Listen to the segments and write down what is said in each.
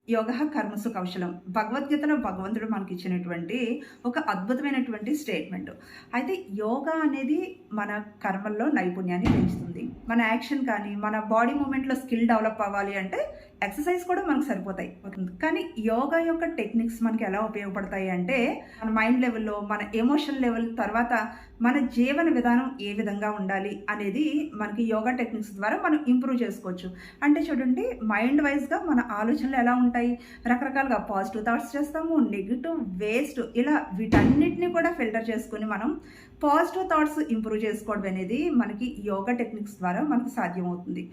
యోగః కర్మసు కౌశలం. భగవద్గీతలో భగవంతుడు మనకిచ్చినటువంటి ఒక అద్భుతమైనటువంటి స్టేట్మెంట్. అయితే యోగా అనేది మన కర్మల్లో నైపుణ్యాన్ని పెంచుతుంది. మన యాక్షన్ కానీ, మన బాడీ మూవ్‌మెంట్‌లో స్కిల్ డెవలప్ అవ్వాలి అంటే ఎక్సర్‌సైజ్ కూడా మనకు సరిపోతాయి. కానీ యోగా యొక్క టెక్నిక్స్ మనకి ఎలా ఉపయోగపడతాయి అంటే, మన మైండ్ లెవెల్‌లో, మన ఎమోషన్ లెవెల్ తర్వాత మన జీవన విధానం ఏ విధంగా ఉండాలి అనేది మనకి యోగా టెక్నిక్స్ ద్వారా మనం ఇంప్రూవ్ చేసుకోవచ్చు. అంటే చూడండి మైండ్ వైస్‌గా మన ఆలోచనలు ఎలా ఉంటాయి, రకరకాలుగా పాజిటివ్ థాట్స్ చేస్తాము, నెగెటివ్, వేస్ట్ ఇలా వీటన్నిటిని కూడా ఫిల్టర్ చేసుకొని మనం పాజిటివ్ థాట్స్ ఇంప్రూవ్ చేసుకోవడం అనేది మనకి యోగా టెక్నిక్స్ ద్వారా మనకు సాధ్యమవుతుంది.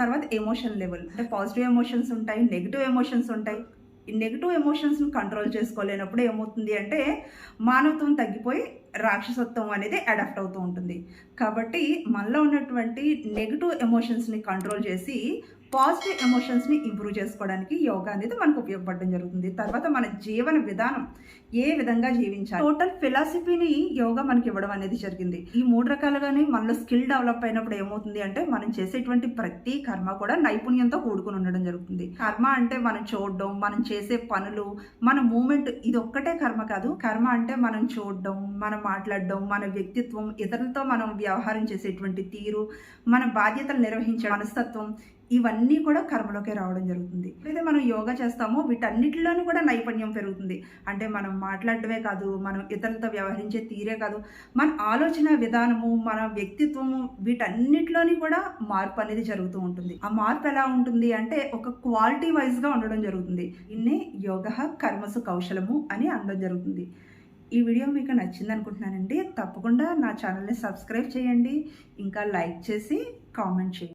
తర్వాత ఎమోషన్ లెవెల్ అంటే పాజిటివ్ ఎమోషన్స్ ఉంటాయి, నెగెటివ్ ఎమోషన్స్ ఉంటాయి. ఈ నెగెటివ్ ఎమోషన్స్‌ని కంట్రోల్ చేసుకోలేనప్పుడు ఏమవుతుంది అంటే మానవత్వం తగ్గిపోయి రాక్షసత్వం అనేది అడాప్ట్ అవుతూ ఉంటుంది. కాబట్టి మనలో ఉన్నటువంటి నెగెటివ్ ఎమోషన్స్‌ని కంట్రోల్ చేసి పాజిటివ్ ఎమోషన్స్‌ని ఇంప్రూవ్ చేసుకోవడానికి యోగా అనేది మనకు ఉపయోగపడడం జరుగుతుంది. తర్వాత మన జీవన విధానం ఏ విధంగా జీవించాలి, టోటల్ ఫిలాసఫీని యోగా మనకి ఇవ్వడం అనేది జరిగింది. ఈ 3 రకాలుగానే మనలో స్కిల్ డెవలప్ అయినప్పుడు ఏమవుతుంది అంటే మనం చేసేటువంటి ప్రతి కర్మ కూడా నైపుణ్యంతో కూడుకొని ఉండడం జరుగుతుంది. కర్మ అంటే మనం చూడడం, మనం చేసే పనులు, మన మూమెంట్ ఇది ఒక్కటే కర్మ కాదు. కర్మ అంటే మనం చూడడం, మనం మాట్లాడడం, మన వ్యక్తిత్వం, ఇతరులతో మనం వ్యవహారం చేసేటువంటి తీరు, మన బాధ్యతలు నిర్వహించే మనస్తత్వం ఇవన్నీ కూడా కర్మలోకే రావడం జరుగుతుంది. ఎప్పుడైతే మనం యోగా చేస్తామో వీటన్నిటిలోనూ కూడా నైపుణ్యం పెరుగుతుంది. అంటే మనం మాట్లాడడమే కాదు, మనం ఇతరులతో వ్యవహరించే తీరే కాదు, మన ఆలోచన విధానము, మన వ్యక్తిత్వము వీటన్నిటిలోని కూడా మార్పు అనేది జరుగుతూ ఉంటుంది. ఆ మార్పు ఎలా ఉంటుంది అంటే ఒక క్వాలిటీ వైజ్గా ఉండడం జరుగుతుంది. ఇన్నే యోగః కర్మసు కౌశలము అని అనడం జరుగుతుంది. ఈ వీడియో మీకు నచ్చింది అనుకుంటున్నానండి. తప్పకుండా నా ఛానల్ని సబ్స్క్రైబ్ చేయండి, ఇంకా లైక్ చేసి కామెంట్ చేయండి.